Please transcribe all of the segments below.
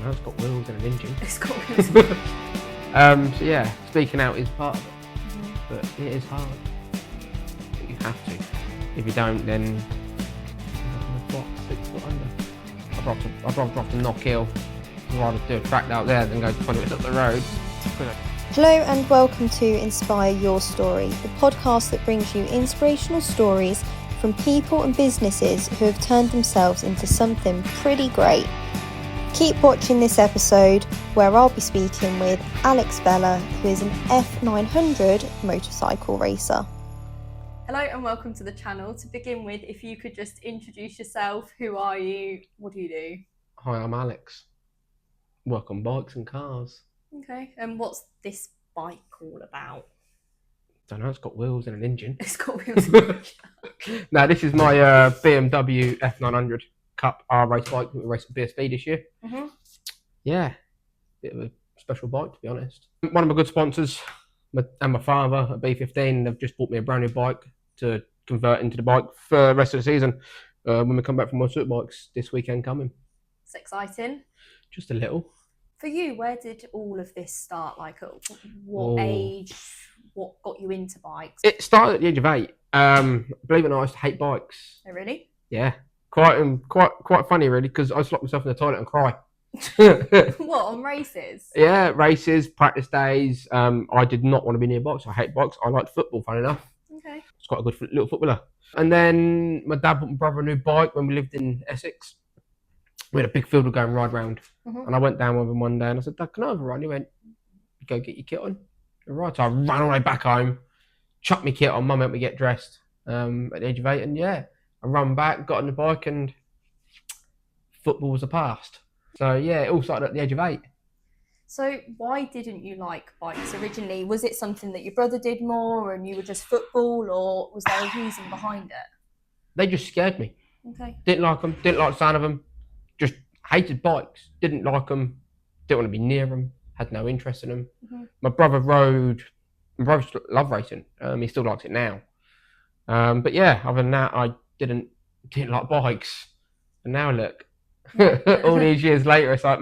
know, it's got wheels and an engine. It's got wheels. So yeah, speaking out is part of it, but it is hard. But you have to. If you don't, then you're 6 foot under. I'd rather drop to Knock Hill. I'd rather do a track out there than go 20 minutes up the road. Hello and welcome to Inspire Your Story, the podcast that brings you inspirational stories from people and businesses who have turned themselves into something pretty great. Keep watching this episode where I'll be speaking with Alex Vella, who is an F900 motorcycle racer. Hello and welcome to the channel. To begin with, if you could just introduce yourself, who are you, what do you do? Hi, I'm Alex. Work on bikes and cars. Okay, and what's this bike all about? Don't know, it's got wheels and an engine. It's got wheels. Now, this is my BMW F900 Cup R race bike. We raced at BSB this year. Mm-hmm. Yeah, bit of a special bike, to be honest. One of my good sponsors and my father at B15, they've just bought me a brand new bike to convert into the bike for the rest of the season when we come back from Motorsport bikes this weekend coming. It's exciting. Just a little. For you, where did all of this start? Like, at what age? What got you into bikes? It started at the age of 8. Believe it or not, I used to hate bikes. Oh, really? Yeah, quite funny really, because I just lock myself in the toilet and cry. What, on races? Yeah, races, practice days. I did not want to be near bikes. I hate bikes. I liked football, funny enough. Okay. It's quite a good little footballer. And then my dad bought my brother a new bike when we lived in Essex. We had a big field to go and ride round. Mm-hmm. And I went down with him one day and I said, Dad, can I have a run? He went, go get your kit on. Right, so I ran all the way back home, chucked my kit on, Mum helped me get dressed at the age of 8, and yeah, I ran back, got on the bike, and football was a past. So yeah, it all started at the age of 8. So why didn't you like bikes originally? Was it something that your brother did more and you were just football, or was there a reason behind it? They just scared me. Okay. Didn't like them, didn't like the sound of them, just hated bikes, didn't like them, didn't want to be near them, had no interest in them. Mm-hmm. My brother loved racing. He still likes it now. But yeah, other than that, I didn't like bikes. And now look, all these years later, it's like,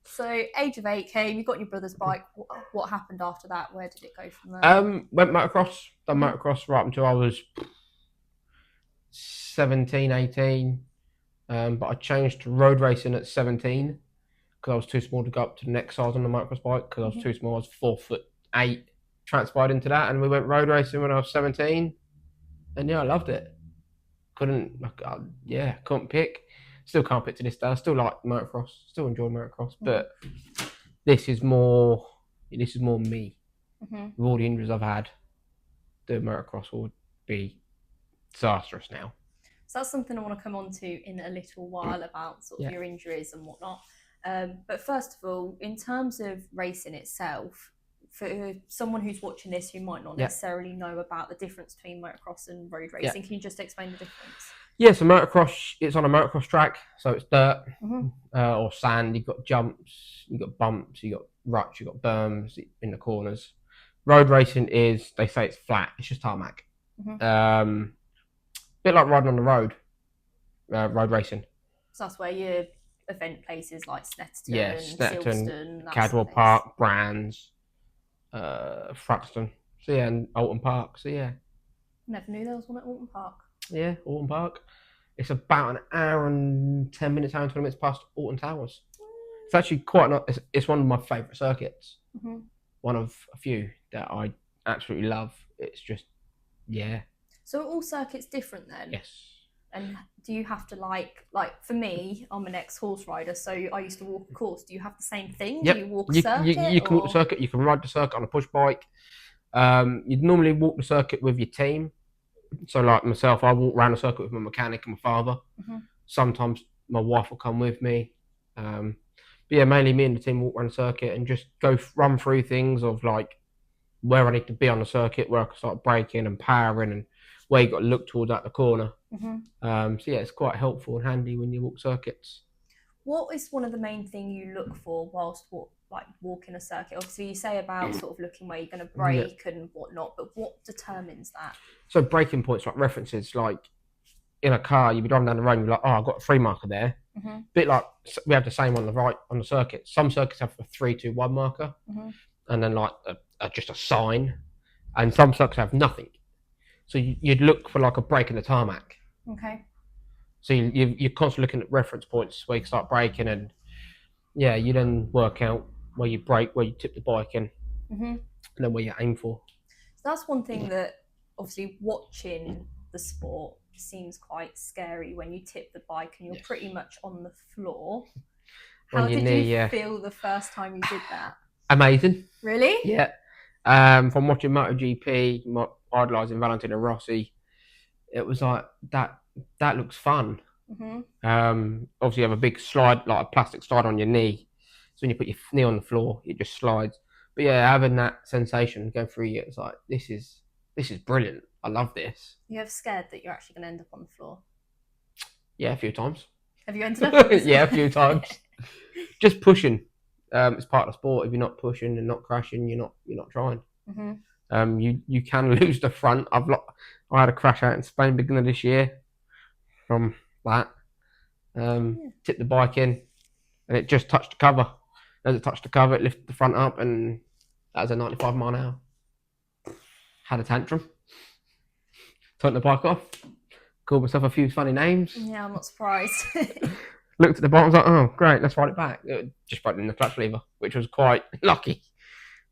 So age of 8 came, you got your brother's bike. What happened after that? Where did it go from there? Went motocross, done motocross right until I was 17, 18. But I changed to road racing at 17 because I was too small to go up to the next size on the motocross bike because I was too small. I was 4'8". Transpired into that, and we went road racing when I was 17. And yeah, I loved it. Couldn't pick. Still can't pick to this day. I still like motocross. Still enjoy motocross, but this is more me. Mm-hmm. With all the injuries I've had, the motocross would be disastrous now. So that's something I want to come on to in a little while about sort of your injuries and whatnot. But first of all, in terms of racing itself, for someone who's watching this who might not necessarily know about the difference between motocross and road racing, can you just explain the difference? Yeah, so motocross, it's on a motocross track, so it's dirt or sand. You've got jumps, you've got bumps, you've got ruts, you've got berms in the corners. Road racing is, they say it's flat, it's just tarmac. Bit like riding on the road, road racing. So that's where your event places like Snetterton, Snetterton, Cadwell Park, Brands, Thruxton, so yeah, and Alton Park, so yeah. Never knew there was one at Alton Park. Yeah, Alton Park. It's about an hour and 10 minutes, hour and 20 minutes past Alton Towers. It's actually quite nice. It's one of my favourite circuits. Mm-hmm. One of a few that I absolutely love. It's just, yeah. So are all circuits different then? Yes. And do you have to like for me, I'm an ex-horse rider, so I used to walk a course. Do you have the same thing? Yep. Do you walk a circuit? You can walk the circuit, you can ride the circuit on a push bike. You'd normally walk the circuit with your team. So like myself, I walk around the circuit with my mechanic and my father. Mm-hmm. Sometimes my wife will come with me. But yeah, mainly me and the team walk around the circuit and just run through things of like where I need to be on the circuit, where I can start braking and powering, and where you got to look towards at the corner. Mm-hmm. So yeah, it's quite helpful and handy when you walk circuits. What is one of the main things you look for whilst walking a circuit? Obviously, you say about sort of looking where you're going to brake and whatnot, but what determines that? So braking points, like references, like in a car, you'd be driving down the road and you're like, oh, I've got a 3 marker there. Bit like we have the same on the right on the circuit. Some circuits have a 3, 2, 1 marker, and then like just a sign, and some circuits have nothing. So you'd look for like a break in the tarmac. Okay. So you're constantly looking at reference points where you can start braking, and you then work out where you brake, where you tip the bike in, and then where you aim for. So that's one thing that obviously watching the sport seems quite scary when you tip the bike and you're pretty much on the floor. How did you feel the first time you did that? Amazing. Really? Yeah. From watching MotoGP, idolising Valentino Rossi, it was like that looks fun. Obviously you have a big slide, like a plastic slide on your knee, so when you put your knee on the floor it just slides. But yeah, having that sensation going through you, it's like this is brilliant. I love this. You ever scared that you're actually going to end up on the floor? Yeah, a few times. Have you ended up on the floor? Yeah, a few times. Just pushing. It's part of the sport. If you're not pushing and not crashing, you're not trying. You can lose the front. I had a crash out in Spain beginning of this year from that. Tipped the bike in and it just touched the cover. As it touched the cover, it lifted the front up, and that was a 95 mile an hour. Had a tantrum. Turned the bike off. Called myself a few funny names. Yeah, I'm not surprised. Looked at the bottom, was like, oh great, let's ride it back. It just broke in the clutch lever, which was quite lucky.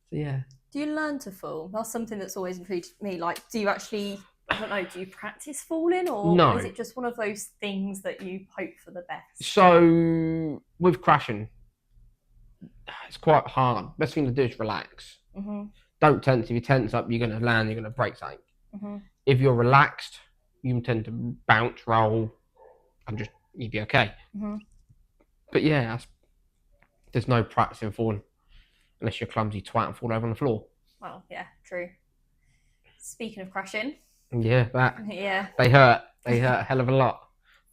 So yeah. Do you learn to fall? That's something that's always intrigued me. Like, do you actually, I don't know, do you practice falling, or no, is it just one of those things that you hope for the best? So with crashing, it's quite hard. Best thing to do is relax. Don't tense. If you tense up, you're going to land, you're going to break something. If you're relaxed, you tend to bounce, roll, and you'd be okay. But yeah, there's no practicing falling unless you're clumsy twat and fall over on the floor. Well, yeah, true. Speaking of crashing. Yeah, Yeah. They hurt a hell of a lot.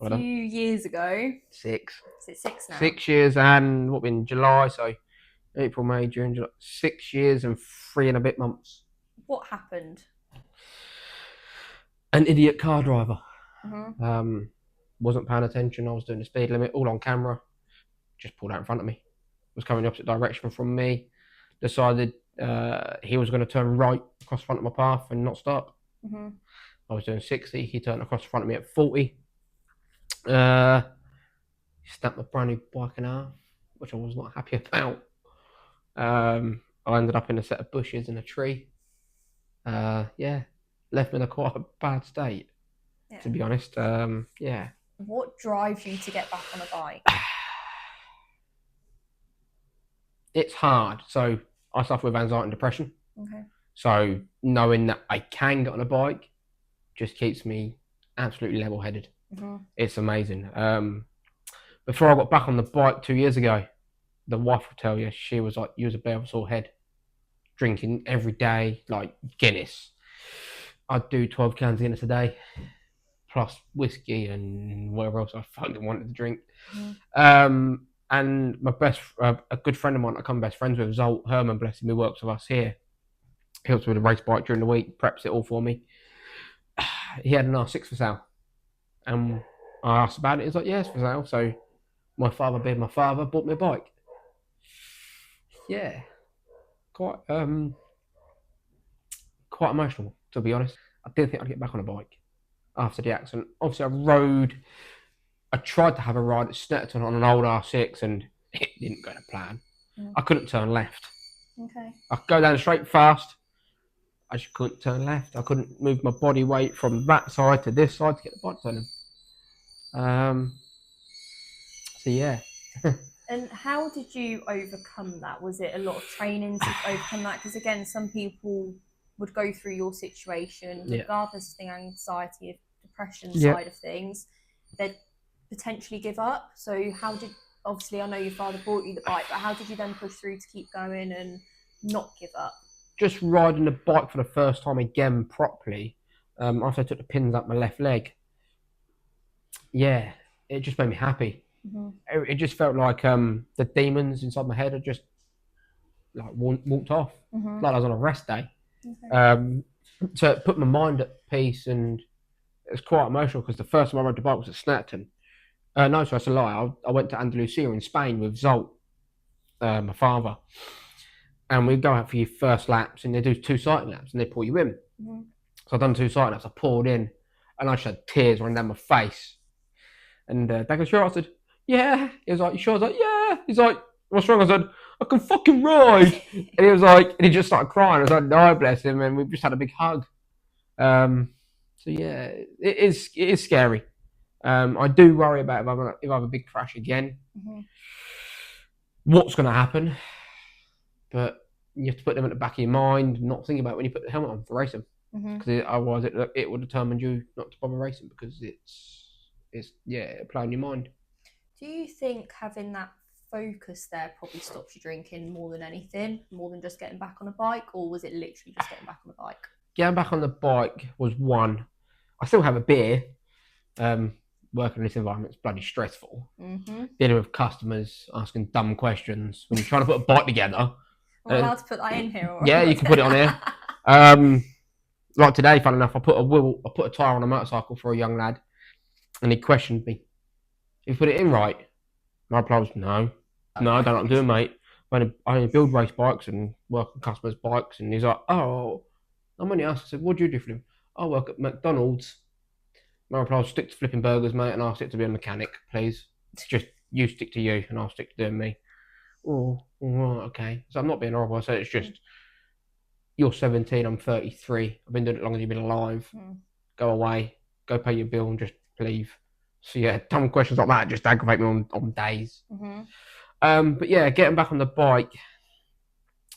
A few years ago. 6. Is it 6 now? 6 years and what, in July, so April, May, June, July. 6 years and 3 and a bit months. What happened? An idiot car driver. Wasn't paying attention. I was doing the speed limit, all on camera. Just pulled out in front of me. Was coming the opposite direction from me. Decided he was going to turn right across the front of my path and not stop. I was doing 60. He turned across the front of me at 40. He snapped my brand new bike in half, which I was not happy about. I ended up in a set of bushes in a tree. Left me in a quite a bad state, to be honest. What drives you to get back on a bike? It's hard. So I suffer with anxiety and depression. Okay. So knowing that I can get on a bike just keeps me absolutely level-headed. It's amazing. Before I got back on the bike 2 years ago, the wife will tell you, she was like, you was a bear with a sore head. Drinking every day, like Guinness. I'd do 12 cans of Guinness a day, plus whiskey and whatever else I fucking wanted to drink. And my a good friend of mine I become best friends with, Zolt Herman, bless him, who works with us here. He helps with the race bike during the week, preps it all for me. He had an R6 for sale. And I asked about it, he's like, yeah, it's for sale. So my father, being my father, bought me a bike. Yeah. Quite emotional, to be honest. I didn't think I'd get back on a bike after the accident. Obviously, I tried to have a ride at Snetterton on an old R6 and it didn't go to plan. I couldn't turn left. Okay. I could go down straight fast. I just couldn't turn left. I couldn't move my body weight from that side to this side to get the bike turning. So yeah. And how did you overcome that? Was it a lot of training to overcome that? Because again, some people would go through your situation, regardless of the anxiety of depression side of things, they'd potentially give up. So how did, obviously I know your father bought you the bike, but how did you then push through to keep going and not give up? Just riding the bike for the first time again properly, after I took the pins up my left leg. Yeah, it just made me happy. It just felt like the demons inside my head had just like walked off, like I was on a rest day. So it put my mind at peace, and it's quite emotional because the first time I rode the bike was at Snetterton. No, so that's a lie. I went to Andalusia in Spain with Zolt, my father, and we go out for your first laps, and they do 2 cycling laps, and they pull you in. Mm-hmm. So I've done 2 cycling laps. I pulled in, and I just had tears running down my face. And Dad goes, "Sure?" I said, "Yeah." He was like, "You sure?" I was like, "Yeah." He's like, "What's wrong?" I said, "I can fucking ride." And he was like, and he just started crying. I was like, "No, bless him." And we just had a big hug. So yeah, it is scary. I do worry about if I have a big crash again, what's going to happen. But you have to put them at the back of your mind, not think about when you put the helmet on for racing, because otherwise it will determine you not to bother racing because it'll play on your mind. Do you think having that focus there probably stops you drinking more than anything, more than just getting back on a bike, or was it literally just getting back on a bike? Getting back on the bike was one. I still have a beer. Working in this environment is bloody stressful. Dealing with customers, asking dumb questions when you're trying to put a bike together. Am I allowed to put that in here? Or yeah, you can put it on here. Like today, fun enough, I put a tyre on a motorcycle for a young lad, and he questioned me. "You put it in right?" My reply was, No, I don't know what I'm doing, mate. I only build race bikes and work on customers' bikes." And he's like, "Oh, I'm only asked." I said, "What do you do for him?" "I work at McDonald's." My reply was, "Stick to flipping burgers, mate, and I'll stick to being a mechanic, please. It's just you stick to you, and I'll stick to doing me." "Oh, okay." So I'm not being horrible. I said, "It's just, you're 17, I'm 33. I've been doing it longer than you've been alive. Go away, go pay your bill, and just leave." So yeah, dumb questions like that just aggravate me on days. But yeah, getting back on the bike,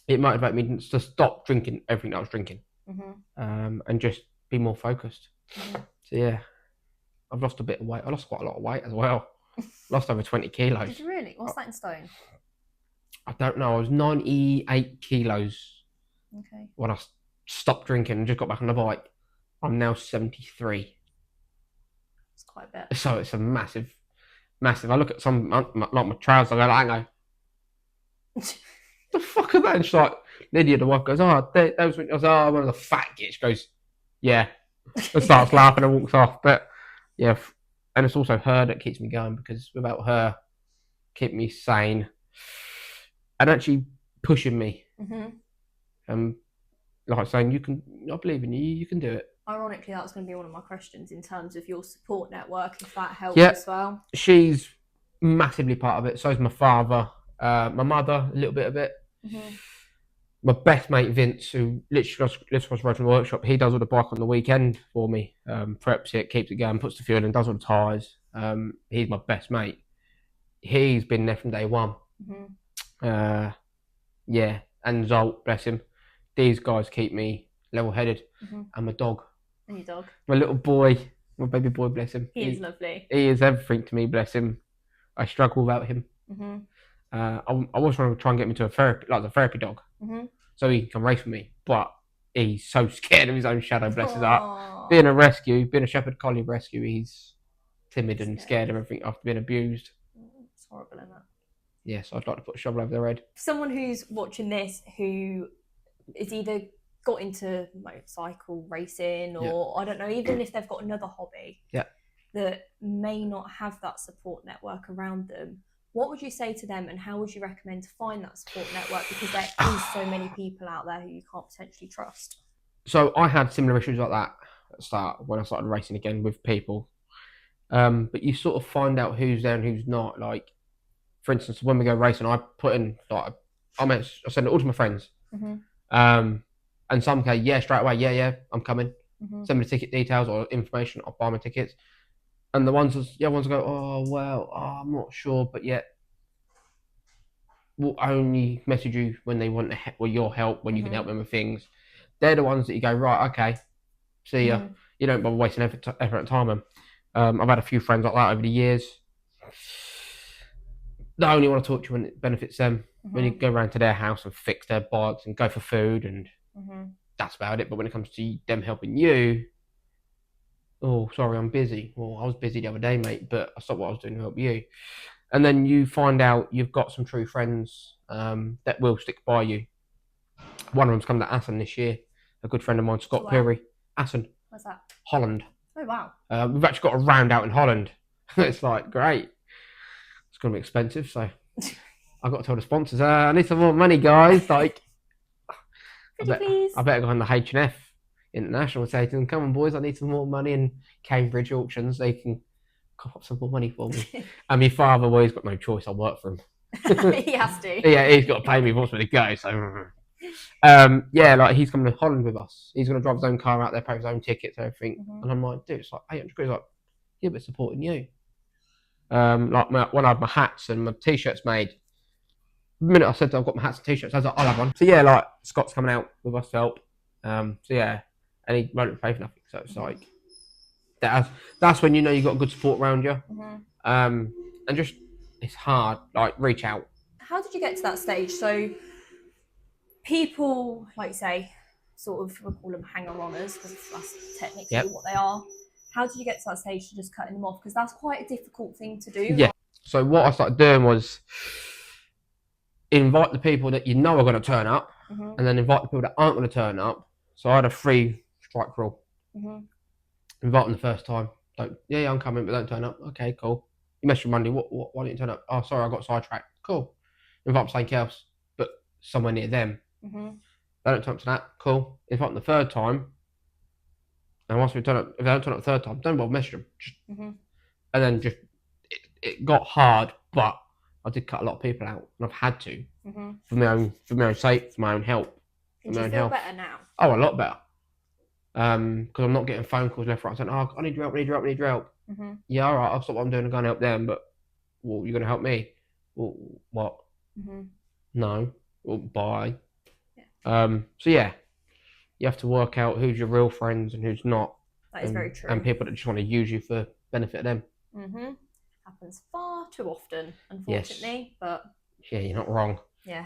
it motivated me to stop drinking everything that I was drinking, and just be more focused. So yeah, I've lost a bit of weight. I lost quite a lot of weight as well. Lost over 20 kilos. Did you really? What's that in stone? I don't know. I was 98 kilos when I stopped drinking and just got back on the bike. I'm now 73. It's quite a bit. So it's a massive. I look at some, like my trousers, I go, I go, "The fuck are that?" And she's like, Lydia, the wife, goes, "Oh, that was when," I was, "Oh, one of the fat gits." She goes, "Yeah," and starts laughing and walks off. But yeah, and it's also her that keeps me going, because without her, keep me sane and actually pushing me, like saying, "I believe in you. You can do it." Ironically, that was going to be one of my questions in terms of your support network, if that helps as well. She's massively part of it. So is my father, my mother, a little bit of it. My best mate Vince, who literally lives across the road from the workshop, he does all the bike on the weekend for me. Preps it, keeps it going, puts the fuel in, does all the tyres. He's my best mate. He's been there from day one. Yeah, and Zolt, bless him. These guys keep me level-headed. And my dog. And your dog. My little boy, my baby boy, bless him. He is lovely. He is everything to me, bless him. I struggle without him. I was trying to get him into a therapy dog, so he can come race with me. But he's so scared of his own shadow, bless his heart. Being a shepherd collie rescue, he's timid and scared of everything after being abused. It's horrible, isn't it? Yes, I'd like to put a shovel over their head. Someone who's watching this who is either got into motorcycle racing or I don't know, even if they've got another hobby that may not have that support network around them, what would you say to them, and how would you recommend to find that support network? Because there is so many people out there who you can't potentially trust. So I had similar issues like that at the start when I started racing again with people. But you sort of find out who's there and who's not. Like, for instance, when we go racing, I put in, like, I send it all to my friends. And some go, "Yeah, straight away, yeah, I'm coming." Send me the ticket details or information, I'll buy my tickets. And the ones go, "Oh, well, I'm not sure, but yet will only message you when they want your help, when you can help them with things." They're the ones that you go, "Right, okay, see ya." You don't bother wasting effort and time. I've had a few friends like that over the years. They only want to talk to you when it benefits them. When you go around to their house and fix their bikes and go for food, and that's about it. But when it comes to them helping you, "Oh, sorry, I'm busy." "Well, I was busy the other day, mate, but I stopped what I was doing to help you." And then you find out you've got some true friends that will stick by you. One of them's come to Assen this year. A good friend of mine, Scott Perry. Assen. Where's that? Holland. Oh wow. We've actually got a round out in Holland. It's like great. It's going to be expensive, so I've got to tell the sponsors, I need some more money, guys. Like, Please. I better go on the H&F International and say to them, come on, boys, I need some more money. And Cambridge auctions, they can cough up some more money for me. And my father, well, he's got no choice. I work for him. He has to. Yeah, he's got to pay me if he wants me to go. So, yeah, like he's coming to Holland with us. He's going to drive his own car out there, pay his own tickets, everything. And I'm like, dude, it's like 800 quid. He's like, yeah, but supporting you. Like when I had my hats and my t-shirts made, the minute I said I've got my hats and t-shirts, I was like, I'll have one. So yeah, like Scott's coming out with us to help. So yeah, and he won't pay for nothing. So it's like that's when you know you've got good support around you. And just it's hard. Like reach out. How did you get to that stage? So people, like you say, sort of, we'll call them hanger-oners because that's technically what they are. How did you get to that stage to just cutting them off? Because that's quite a difficult thing to do. Yeah. So what I started doing was invite the people that you know are going to turn up, and then invite the people that aren't going to turn up. So I had a 3-strike rule. Invite them the first time. Don't, yeah, I'm coming, but don't turn up. Okay, cool. You messaged Monday. Why didn't you turn up? Oh, sorry, I got sidetracked. Cool. Invite them something else, but somewhere near them. They don't turn up to that. Cool. Invite them the third time. And once we turn up, if they don't turn up the third time, don't bother message them. Just, and then just it got hard, but I did cut a lot of people out, and I've had to for my own sake, for my own help. Do you feel better now? Oh, a lot better. Because I'm not getting phone calls left, right, saying, "Oh, I need your help, I need your help, I need your help." Yeah, all right, I'll stop what I'm doing and go and help them. But, well, you're gonna help me? Well, what? No. Well, bye. So yeah, you have to work out who's your real friends and who's not. That is very true. And people that just want to use you for benefit of them. Happens far too often, unfortunately. Yes. But yeah, you're not wrong. Yeah,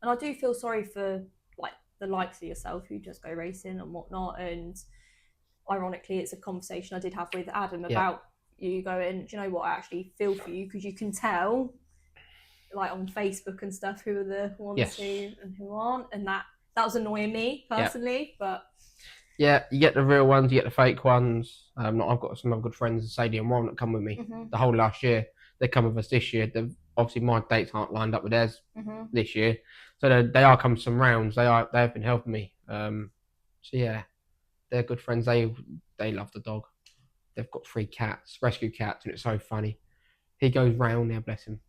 and I do feel sorry for like the likes of yourself who just go racing and whatnot. And ironically, it's a conversation I did have with Adam about you going, do you know what? I actually feel for you because you can tell, like on Facebook and stuff, who are the ones who and who aren't, and that was annoying me personally. But yeah, you get the real ones, you get the fake ones. I've got some other good friends, Sadie and Warren, that come with me the whole last year. They come with us this year. Obviously, my dates aren't lined up with theirs this year, so they are coming some rounds. They've been helping me. So yeah, they're good friends. They love the dog. They've got 3 cats, rescue cats, and it's so funny. He goes round there, bless him,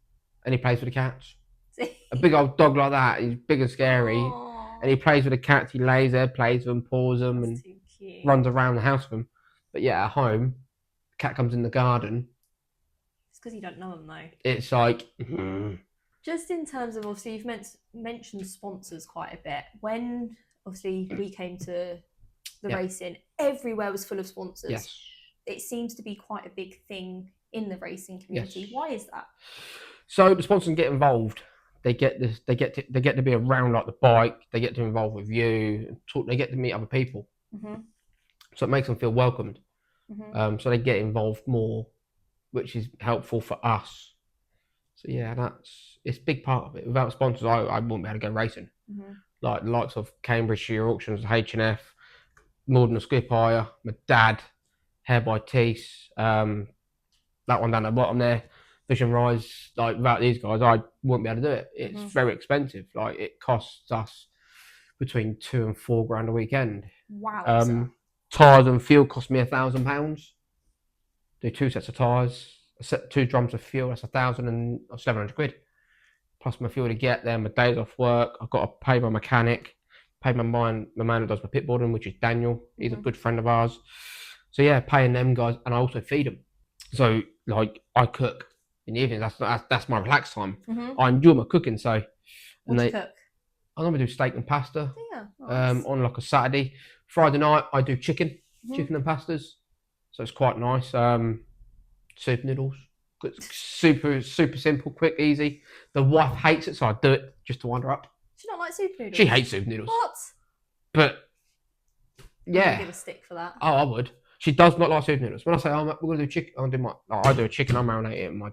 and he plays with the cats. A big old dog like that, he's big and scary. Aww. And he plays with the cats. He lays there, plays with them, paws them, and runs around the house with them. But yeah, at home, the cat comes in the garden. It's because you don't know them though. It's like... Just in terms of, obviously, you've mentioned sponsors quite a bit. When, obviously, we came to the racing, everywhere was full of sponsors. Yes. It seems to be quite a big thing in the racing community. Yes. Why is that? So the sponsors get involved. They get to be around like the bike. They get to involve with you. They get to meet other people. So it makes them feel welcomed. So they get involved more, which is helpful for us. So yeah, it's a big part of it. Without sponsors, I wouldn't be able to go racing. Like the likes of Cambridge Auctions, H&F, more than a skip hire. My dad, Hair by Tees, that one down the bottom there. Fish and Rise, like without these guys, I wouldn't be able to do it. It's very expensive. Like it costs us between $2,000 and $4,000 a weekend. Wow. Tyres and fuel cost me £1,000. Do 2 sets of tyres, 2 drums of fuel. That's 1,700 quid. Plus my fuel to get there, my days off work. I've got to pay my mechanic, pay my man who does my pit boarding, which is Daniel. He's a good friend of ours. So yeah, paying them guys, and I also feed them. So like I cook in the evening. That's my relaxed time. I enjoy my cooking. So what do you cook? I normally do steak and pasta. Yeah, nice. On like a Saturday. Friday night I do chicken and pastas. So it's quite nice. Soup noodles. Super simple, quick, easy. The wife hates it, so I do it just to wind her up. She don't like soup noodles. She hates soup noodles. What? But yeah, give a stick for that. Oh, I would. She does not like soup noodles. When I say, we're going to do chicken, I do a chicken, I marinate it in my,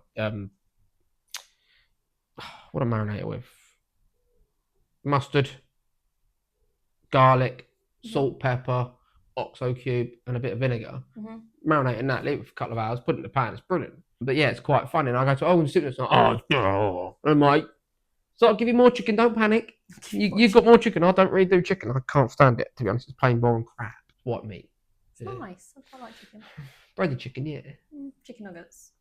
what I marinate it with? Mustard, garlic, salt, pepper, oxo cube and a bit of vinegar. Marinate in that, leave it for a couple of hours, put it in the pan. It's brilliant. But yeah, it's quite funny. And I go to and sit there, and I'm like, so I'll give you more chicken. Don't panic. You've got more chicken. I don't really do chicken. I can't stand it, to be honest. It's plain boring crap. White meat. It's nice. I quite like chicken. Breaded chicken, yeah. Chicken nuggets.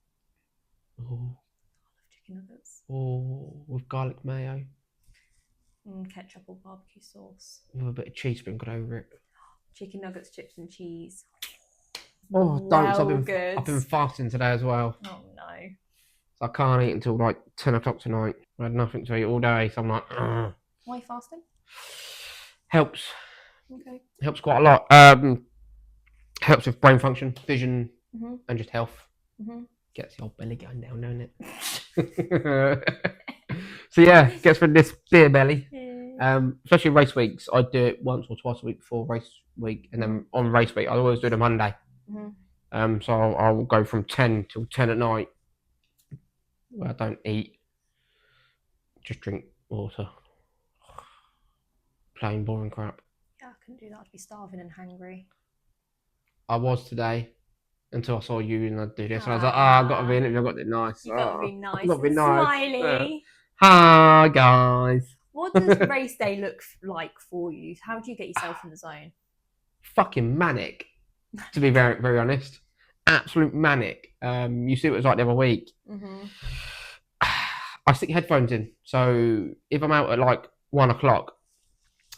Oh. I love chicken nuggets. Oh, with garlic mayo. Ketchup or barbecue sauce. With a bit of cheese sprinkled over it. Chicken nuggets, chips and cheese. Oh, don't. I've been fasting today as well. Oh, no. So I can't eat until like 10 o'clock tonight. I had nothing to eat all day, so I'm like, ugh. Why are you fasting? Helps. Okay. Helps quite a lot. Helps with brain function, vision, and just health. Gets the old belly going down, don't it? So yeah, gets rid of this beer belly. Especially race weeks, I do it once or twice a week before race week, and then on race week I always do it on Monday. So I'll go from 10 till 10 at night where I don't eat, just drink water. Plain boring crap. Yeah, I couldn't do that. I'd be starving and hungry. I was today until I saw you and I do this. And I was like, I've got to be in it. I've got to be nice. You've got to be nice. I've got to be nice. Smiley. Hi guys. What does race day look like for you? How do you get yourself in the zone? Fucking manic, to be very, very honest. Absolute manic. You see what it was like the other week. I stick headphones in. So if I'm out at like 1 o'clock,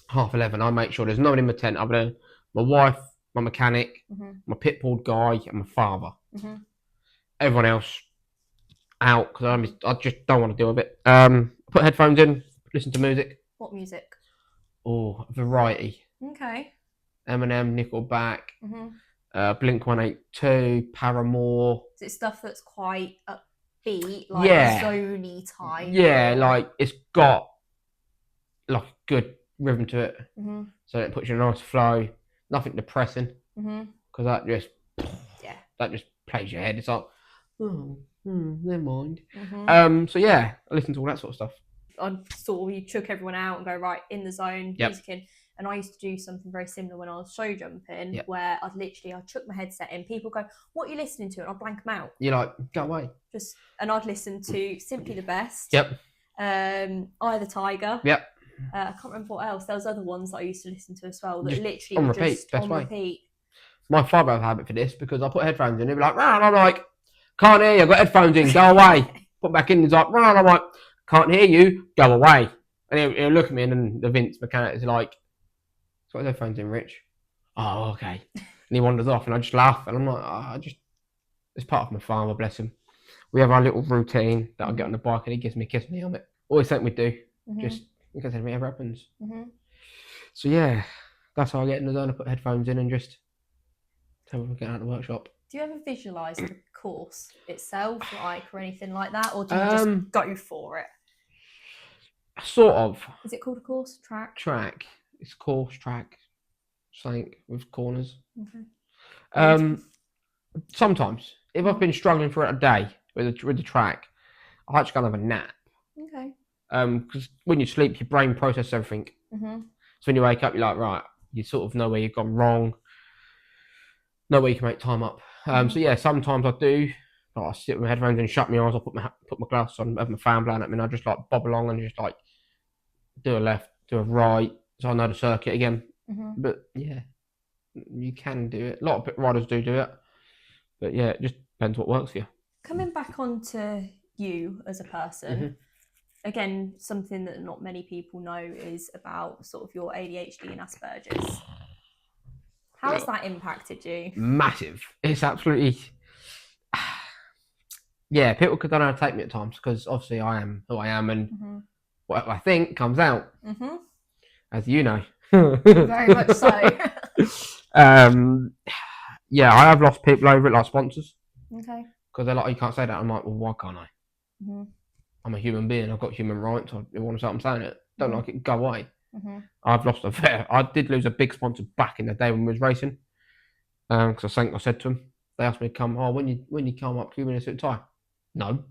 11:30, I make sure there's no one in my tent other than my wife, my mechanic, my pit board guy, and my father. Everyone else out because I just don't want to deal with it. Put headphones in, listen to music. What music? Oh, variety. Okay. Eminem, Nickelback, Blink-182, Paramore. Is it stuff that's quite upbeat, like zony type? Yeah, like it's got like good rhythm to it, so it puts you in a nice flow. Nothing depressing, because that just plays your head. It's like, never mind. So yeah, I listen to all that sort of stuff. I saw you chuck everyone out and go right in the zone, music in. And I used to do something very similar when I was show jumping, where I'd chuck my headset in. People go, "What are you listening to?" And I'd blank them out. You're like, go away. And I'd listen to Simply the Best. Eye the Tiger. I can't remember what else. There was other ones that I used to listen to as well. That just literally on were repeat. Just Best on way. Repeat. My father have a habit for this because I put headphones in. He'll be like, "Rah," and I'm like, "Can't hear you. I've got headphones in. Go away." Put back in. He's like, "Rah," and I'm like, "Can't hear you. Go away." And he'll look at me, and then the Vince mechanic is like, "Got headphones in, Rich." Oh, okay. And he wanders off, and I just laugh, and I'm like, it's part of my father, bless him. We have our little routine that I get on the bike, and he gives me a kiss on the helmet. Always something we do, just in case anything ever happens. So yeah, that's how I get in the zone. I put headphones in and just tell them to get out of the workshop. Do you ever visualise the course itself, or anything like that, or do you just go for it? Sort of. Is it called a course? Track. It's course, track, something with corners. Sometimes, if I've been struggling for a day with the track, I like to go and have a nap. Okay. Because when you sleep, your brain processes everything. So when you wake up, you're like, right, you sort of know where you've gone wrong, know where you can make time up. So yeah, sometimes I do. Like, I sit with my headphones and shut my eyes. I put my glasses on, have my fan blowing at me, and I just like bob along and just like do a left, do a right, so I know the circuit again. But yeah, you can do it. A lot of riders do it, but yeah, it just depends what works for you. Coming back onto you as a person, again, something that not many people know is about sort of your ADHD and Asperger's. How has that impacted you? Massive. It's absolutely... Yeah, people don't know how to take me at times because obviously I am who I am and what I think comes out, as you know. Very much so. Yeah, I have lost people over it, like sponsors. Okay. Because they're like, you can't say that. I'm like, well, why can't I? I'm a human being. I've got human rights. I want to say I'm saying it. Don't like it, go away. I've lost a fair. I did lose a big sponsor back in the day when we was racing. Because I think I said to them, they asked me to come. Oh, when you come up, can you wear a suit and tie? No,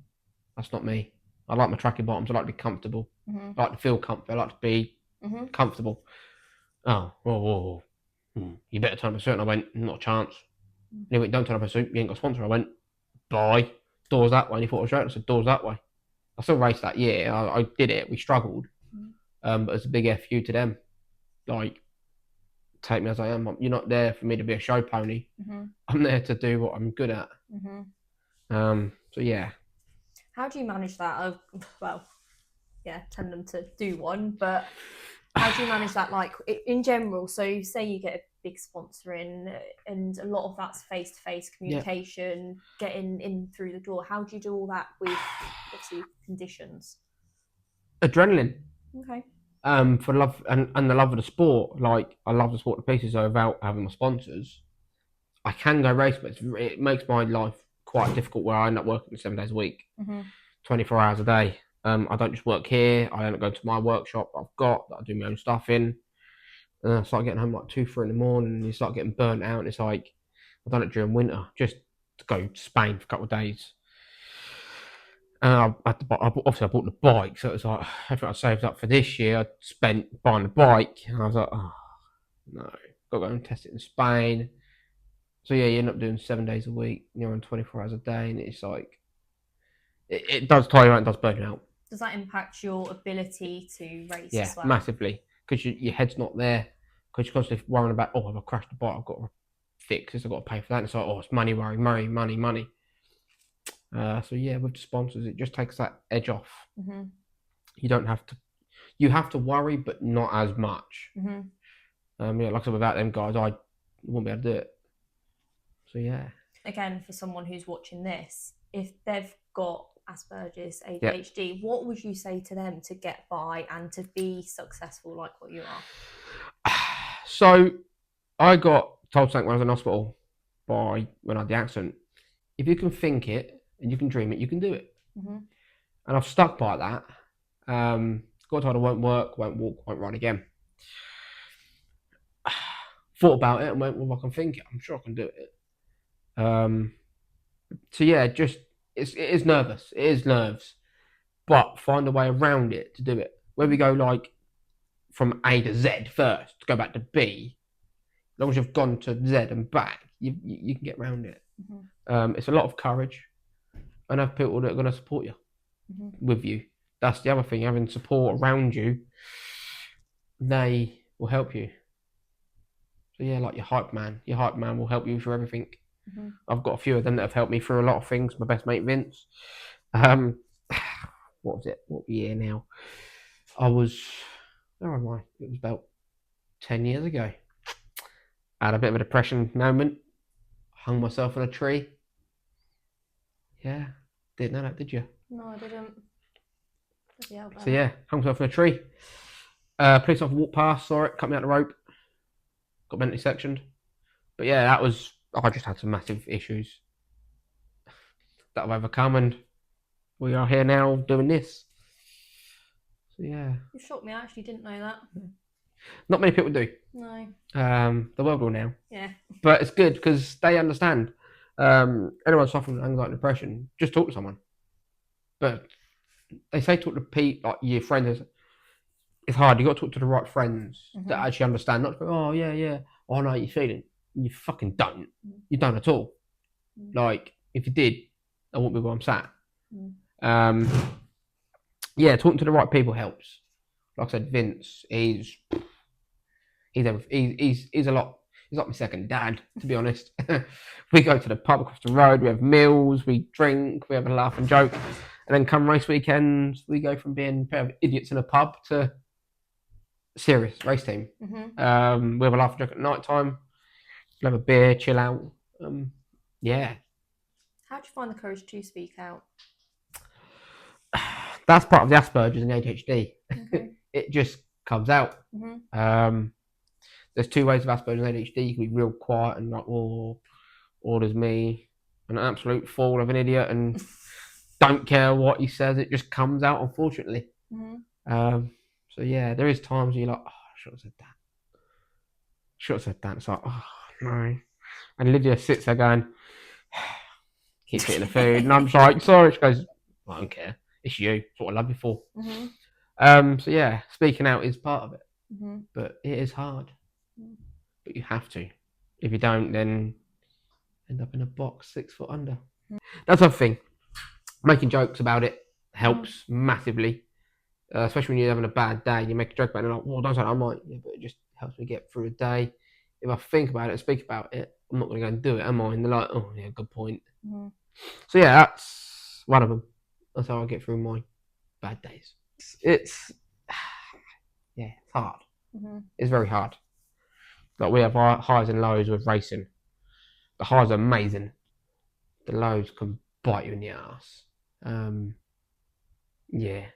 that's not me. I like my tracky bottoms. I like to be comfortable. I like to feel comfy. I like to be comfortable. Oh, whoa. You better turn up a suit. And I went, not a chance. And he went, don't turn up a suit, you ain't got a sponsor. I went, bye. Doors that way. And he thought I was joking. I said, doors that way. I still raced that year. I did it. We struggled. But it's a big FU to them. Like, take me as I am. You're not there for me to be a show pony. I'm there to do what I'm good at. So yeah. How do you manage that? Well, yeah, tend them to do one, but how do you manage that, like, in general? So say you get a big sponsor in, and a lot of that's face-to-face communication, getting in through the door. How do you do all that with, obviously, conditions? Adrenaline. Okay. For love and the love of the sport. Like, I love the sport to pieces. So without having my sponsors, I can go race, but it makes my life quite difficult where I end up working 7 days a week, 24 hours a day. I don't just work here. I end up going to my workshop I've got that I do my own stuff in. And I start getting home like 2, 3 in the morning, and you start getting burnt out. And it's like, I've done it during winter just to go to Spain for a couple of days. And I bought the bike, so it was like everything I saved up for this year I spent buying the bike, and I was like, oh no, got to go and test it in Spain. So yeah, you end up doing 7 days a week, you're on 24 hours a day, and it's like it does tire you out and does burn you out. Does that impact your ability to race as well? Yeah, massively, because your head's not there, because you're constantly worrying about, oh, if I crash the bike, I've got to fix this, I've got to pay for that, and it's like, oh, it's money. So yeah, with the sponsors, it just takes that edge off. You don't have to. You have to worry, but not as much. Yeah, like I said, without them guys, I wouldn't be able to do it. So yeah. Again, for someone who's watching this, if they've got Asperger's, ADHD, what would you say to them to get by and to be successful like what you are? So, I got told something when I was in hospital when I had the accident. If you can think it and you can dream it, you can do it. And I've stuck by that. Got told I won't work, won't walk, won't run again. Thought about it and went, well, I can think it. I'm sure I can do it. So yeah, it is nervous. It is nerves. But find a way around it to do it. Where we go like from A to Z first, to go back to B, as long as you've gone to Z and back, you can get around it. It's a lot of courage, and have people that are going to support you with you. That's the other thing, having support around you, they will help you. So yeah, like your hype man will help you through everything. I've got a few of them that have helped me through a lot of things. My best mate Vince. What was it? What year now? Where am I? It was about 10 years ago. I had a bit of a depression moment. Hung myself on a tree. Yeah. Didn't know that, did you? No, I didn't. So yeah, hung myself on a tree. Police officer walked past, saw it, cut me out the rope. Got mentally sectioned. But yeah, I just had some massive issues that I've overcome, and we are here now doing this. So yeah. You shocked me, I actually didn't know that. Not many people do. No. The world will now. Yeah. But it's good because they understand. Anyone suffering with anxiety and depression, just talk to someone. But they say talk to people, like your friends. It's hard. You got to talk to the right friends that actually understand. Not go, oh yeah, oh, I know how you're feeling. You fucking don't. You don't at all. Like, if you did, I wouldn't be where I'm sat. Yeah, talking to the right people helps. Like I said, Vince, he's a lot. He's like my second dad, to be honest. We go to the pub across the road. We have meals. We drink. We have a laugh and joke. And then come race weekends, we go from being a pair of idiots in a pub to serious race team. We have a laugh and joke at night time. We'll have a beer, chill out. Yeah. How do you find the courage to speak out? That's part of the Asperger's and ADHD. It just comes out. There's two ways of Asperger's and ADHD. You can be real quiet and like, oh, there's me, an absolute fool of an idiot, and don't care what he says. It just comes out, unfortunately. So yeah, there is times where you're like, oh, I should have said that. It's like, oh no. And Lydia sits there going, keeps eating the food, and I'm just like, sorry. She goes, I don't care. It's you. It's what I love you for. So yeah, speaking out is part of it, but it is hard. but you have to. If you don't, then end up in a box 6 foot under. That's the thing. Making jokes about it helps massively, especially when you're having a bad day. You make a joke about it, and like, well, don't say that. I'm like, yeah, but it just helps me get through the day. If I think about it and speak about it, I'm not going to go and do it, am I? And they're like, oh, yeah, good point. So, yeah, that's one of them. That's how I get through my bad days. It's hard. It's very hard. Like, we have highs and lows with racing. The highs are amazing. The lows can bite you in the ass. Yeah.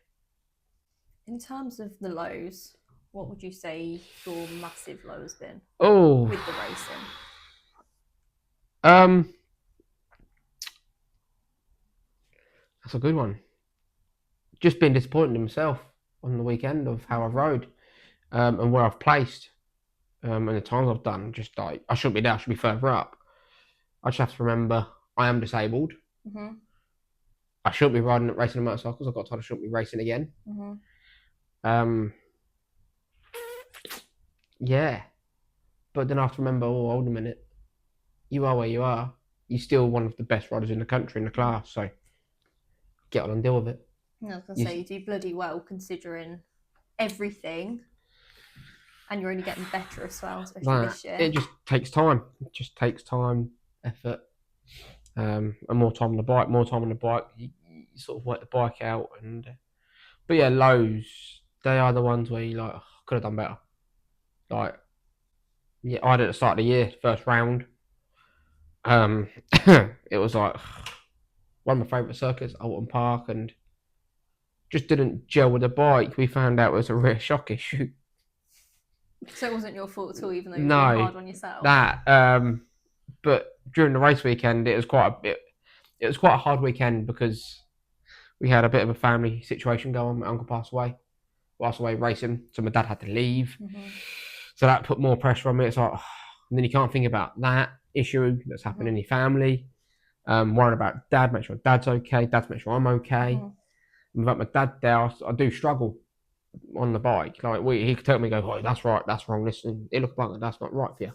In terms of the lows, what would you say your massive low has been? Oh. With the racing. That's a good one. Just being disappointed in myself on the weekend of how I've rode, and where I've placed, and the times I've done. Just like, I shouldn't be there. I should be further up. I just have to remember I am disabled. I shouldn't be racing motorcycles. I got told I shouldn't be racing again. Yeah, but then I have to remember, oh, hold a minute. You are where you are. You're still one of the best riders in the country in the class. So get on and deal with it. I was going to say, you do bloody well considering everything, and you're only getting better as well, especially this year. It just takes time. It just takes time, effort, and more time on the bike. More time on the bike, you sort of work the bike out. But yeah, lows, they are the ones where you like, oh, could have done better. Like, yeah, I did at the start of the year, first round. It was like one of my favourite circuits, Alton Park, and just didn't gel with the bike. We found out it was a rear shock issue. So it wasn't your fault at all, even though you were hard on yourself. But during the race weekend, it was quite a hard weekend because we had a bit of a family situation going on. My uncle passed away whilst away racing, so my dad had to leave. So that put more pressure on me. It's like, and then you can't think about that issue that's happened in your family. Worrying about dad, make sure dad's okay. Dad's make sure I'm okay. Without my dad there, I do struggle on the bike. Like, he could tell me, go, oh, that's right, that's wrong. Listen, it looks like that's not right for you.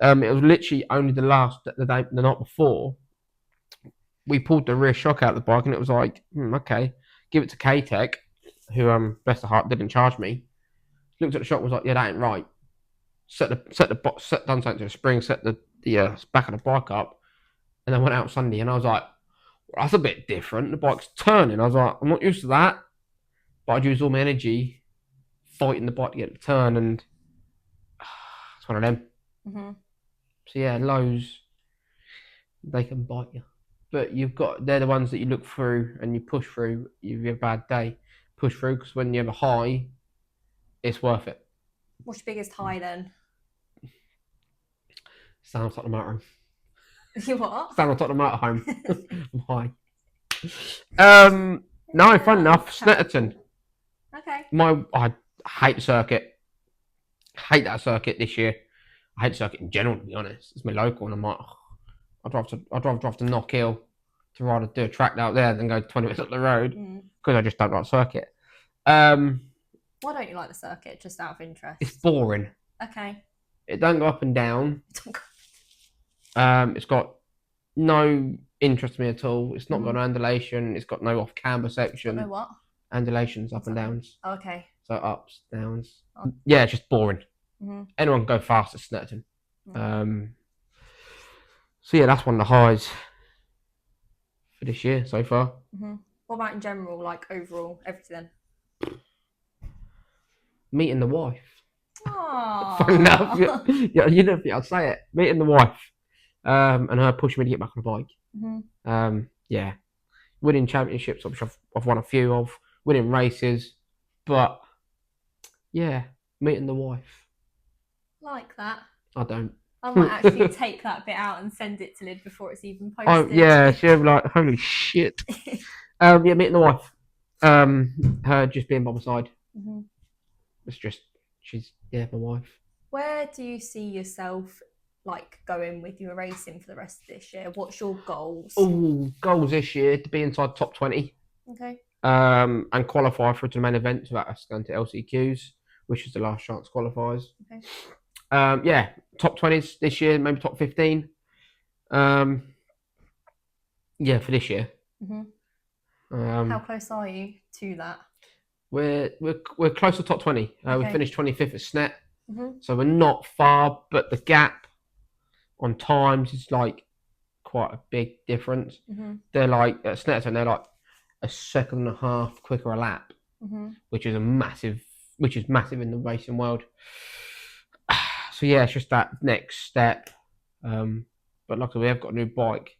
It was literally only the night before, we pulled the rear shock out of the bike, and it was like, okay, give it to K-Tech, who bless her heart didn't charge me. Looked at the shock, was like, yeah, that ain't right. Done something to the spring, set the back of the bike up, and then went out Sunday, and I was like, well, that's a bit different. The bike's turning. I was like, I'm not used to that, but I'd use all my energy fighting the bike to get it to turn, and it's one of them. So yeah, lows, they can bite you, but they're the ones that you look through and you push through. You have a bad day, push through, because when you have a high, it's worth it. What's your biggest high then? Stand on top of the motorhome. You what? Stand on top of the motorhome. I'm high. No, fun enough. Snetterton. Okay. I hate the circuit. Hate that circuit this year. I hate the circuit in general, to be honest. It's my local, and I'm like, I'd rather drive to Knock Hill to rather do a track out there than go 20 minutes up the road, because I just don't like the circuit. Why don't you like the circuit, just out of interest? It's boring. Okay. It don't go up and down. It's got no interest to me at all. It's not got an undulation. It's got no off-camber section. No what? Undulations, up and downs. Oh, okay. So ups, downs. Yeah, it's just boring. Anyone can go fast at Snetterton. So yeah, that's one of the highs for this year so far. What about in general, like overall, everything? Meeting the wife. Aww. Fun enough. Yeah, you know, I'll say it. Meeting the wife, and her pushing me to get back on the bike. Yeah, winning championships, which I've won a few of, winning races, but yeah, meeting the wife. Like that. I don't. I might actually take that bit out and send it to Lyd before it's even posted. Oh yeah, she'll be like, holy shit. Yeah, meeting the wife. Her just being by my side. It's just, she's my wife. Where do you see yourself like going with your racing for the rest of this year? What's your goals? Oh, goals this year to be inside top 20. Okay. And qualify for the main event without us going to LCQs, which is the last chance qualifiers. Okay. Yeah, top 20s this year, maybe top 15. Yeah, for this year. How close are you to that? We're close to top 20. We finished 25th at Snet, so we're not far, but the gap on times is like quite a big difference. They're like at Snet, and they're like a second and a half quicker a lap, which is massive in the racing world. So yeah, it's just that next step. But luckily we have got a new bike,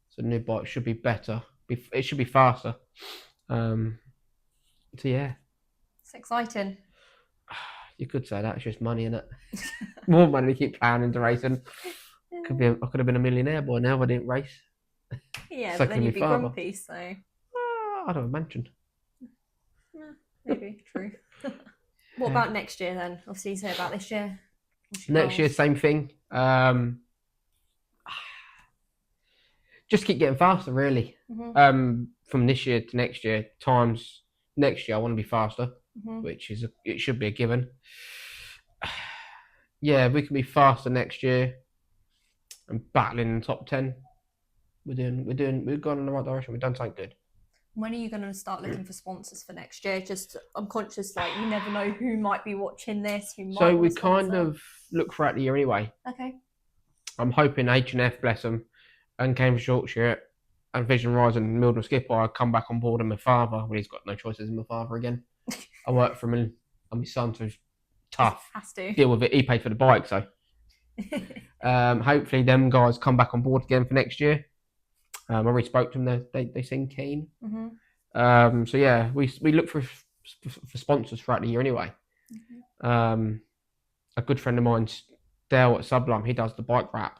so the new bike should be better. It should be faster. So yeah, it's exciting. You could say that. It's just money, innit? More money to keep plowing into racing. I could have been a millionaire by now if I didn't race. Yeah, but then you'd be grumpy, so. I'd have a mansion. Yeah, maybe, true. What about next year then? Obviously, you say about this year. Next year, same thing. Just keep getting faster, really. From this year to next year, times next year, I want to be faster, which it should be a given. Yeah, we can be faster next year and battling in the top 10. We've gone in the right direction. We've done something good. When are you going to start looking for sponsors for next year? Just, I'm conscious, like, you never know who might be watching this, who might. So we kind of look throughout the year anyway. Okay. I'm hoping H&F, bless them, and Cambridge Yorkshire, and Vision Rise and Mildred Skipper, I come back on board, and my father, well, he's got no choices in my father again. I work for him, and my son, so tough. Has to deal with it. He paid for the bike, so hopefully them guys come back on board again for next year. I already spoke to them. They seem keen. So yeah, we look for sponsors throughout the year anyway. A good friend of mine's Dale at Sublime. He does the bike wrap.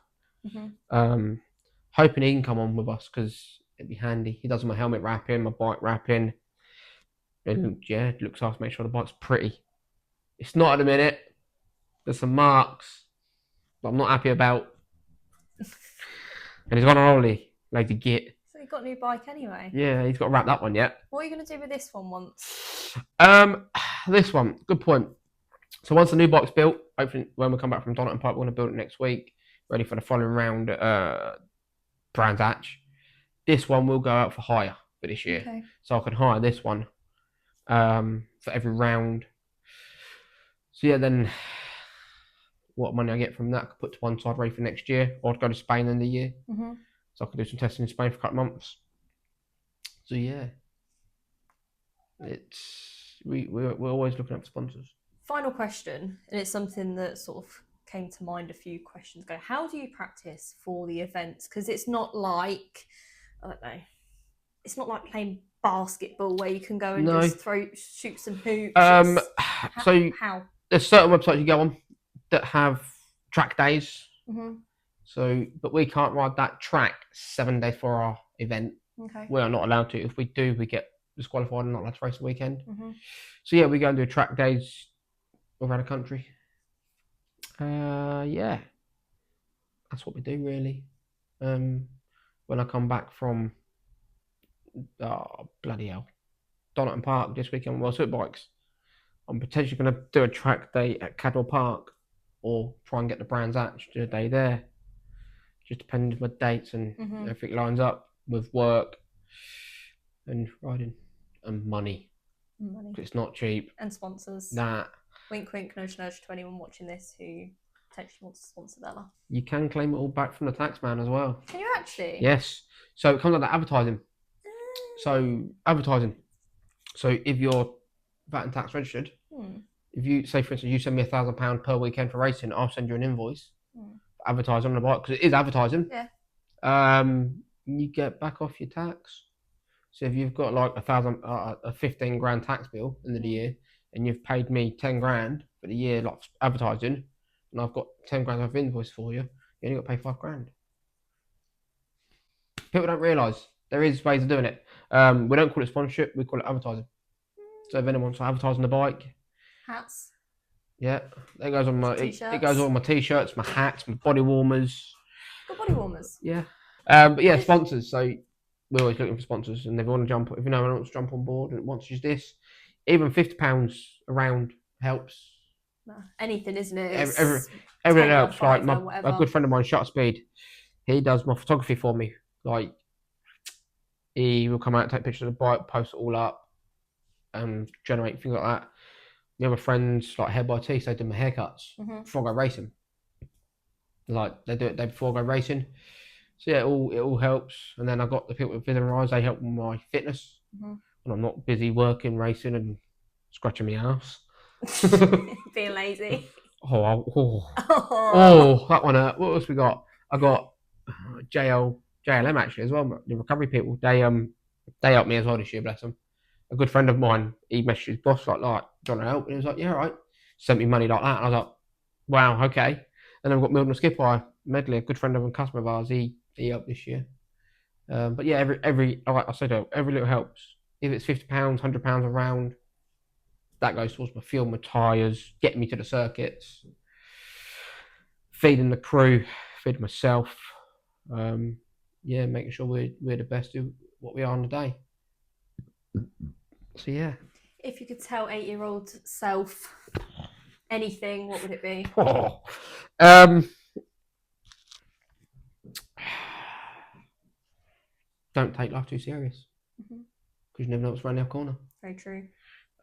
Hoping he can come on with us because it'd be handy. He does my helmet wrapping, my bike wrapping. And yeah, it looks nice. Make sure the bike's pretty. It's not at the minute. There's some marks that I'm not happy about. And he's gone on holiday. Lazy git. So you got a new bike anyway? Yeah, he's got to wrap that one yet. What are you going to do with this one once? This one, good point. So once the new bike's built, hopefully when we come back from Donington Park, we're going to build it next week, ready for the following round at Brands Hatch. This one will go out for hire for this year. Okay. So I can hire this one for every round. So yeah, then what money I get from that I could put to one side ready for next year, or I'd go to Spain in the year. So I could do some testing in Spain for a couple of months. So yeah, we're always looking up for sponsors. Final question, and it's something that sort of came to mind a few questions ago. How do you practice for the events? Because it's not like, I don't know, it's not like playing basketball where you can go and just shoot some hoops. How? There's certain websites you go on that have track days. So, but we can't ride that track 7 days for our event. Okay. We are not allowed to. If we do, we get disqualified and not allowed to race the weekend. So yeah, we go and do track days around the country. Yeah, that's what we do really. When I come back from, bloody hell, Donington Park this weekend with World Superbikes, I'm potentially going to do a track day at Cadwell Park, or try and get the Brands Hatch, do a day there. Just depending on my dates and everything lines up with work and riding and money. It's not cheap. And sponsors. Nah. Wink, wink, nudge, nudge to anyone watching this who potentially wants to sponsor Vella. You can claim it all back from the tax man as well. Can you actually? Yes. So it comes under advertising. So advertising. So if you're VAT and tax registered, if you say, for instance, you send me £1,000 per weekend for racing, I'll send you an invoice for advertising on the bike, because it is advertising. Yeah. You get back off your tax. So if you've got like a 15 grand tax bill in the year, and you've paid me 10 grand for the year, like advertising, and I've got 10 grand of invoice for you, you only got to pay 5 grand. People don't realise there is ways of doing it. We don't call it sponsorship, we call it advertising. So if anyone wants to advertise on the bike, hats. Yeah, it goes on my T-shirts. It goes on my t-shirts, my hats, my body warmers. Got body warmers. Yeah, but yeah, sponsors. So we're always looking for sponsors, and if you want to jump, if you know anyone wants to jump on board and wants to use this, even £50 a round helps. No, anything, isn't it? Everything helps. Like whatever. a good friend of mine, Shutter Speed, he does my photography for me. Like, he will come out and take pictures of the bike, post it all up, and generate things like that. The other friends, like Hair by Teeth, they do my haircuts before I go racing. Like, they do it the day before I go racing. So yeah, it all helps. And then I've got the people with Vision Eyes, they help with my fitness. When I'm not busy working, racing, and scratching my ass. Being lazy. Oh, that one hurt. What else we got? I got JLM actually as well. The recovery people, they helped me as well this year, bless them. A good friend of mine, he messaged his boss like, do you want to help? And he was like, yeah, all right. Sent me money like that, and I was like, wow, okay. And then we've got Milton Skipwire Medley, a good friend of a customer of ours. He helped this year. But yeah, every like I said, every little helps. If it's £50, £100 a round, that goes towards my fuel, my tyres, getting me to the circuits, feeding the crew, feeding myself. Making sure we're the best of what we are on the day. So yeah. If you could tell 8-year-old self anything, what would it be? Don't take life too serious, because you never know what's around the corner. Very true.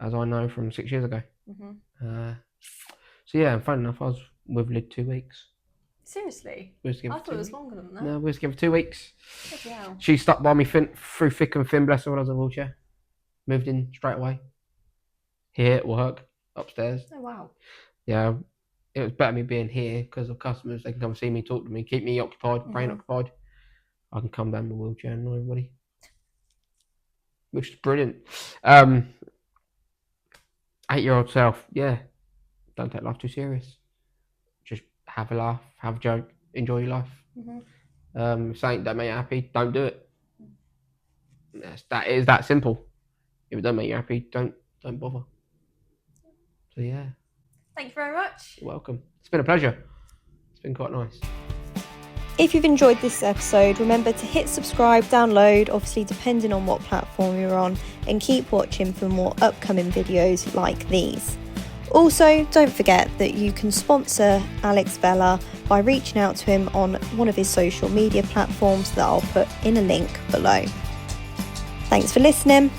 As I know from 6 years ago. So yeah, and fun enough, I was with Lid 2 weeks. Seriously? I thought it was longer than that. No, we was together for 2 weeks. Yeah. She stuck by me through thick and thin, bless her, when I was in a wheelchair. Moved in straight away. Here at work, upstairs. Oh wow. Yeah, it was better me being here because of customers. They can come see me, talk to me, keep me occupied, brain occupied. I can come down in the wheelchair and know everybody, which is brilliant. 8-year-old self, yeah, don't take life too serious. Just have a laugh, have a joke, enjoy your life. If something don't make you happy, don't do it. That is that simple. If it don't make you happy, don't bother. So yeah. Thank you very much. You're welcome. It's been a pleasure. It's been quite nice. If you've enjoyed this episode, remember to hit subscribe, download, obviously depending on what platform you're on, and keep watching for more upcoming videos like these. Also, don't forget that you can sponsor Alex Vella by reaching out to him on one of his social media platforms that I'll put in a link below. Thanks for listening.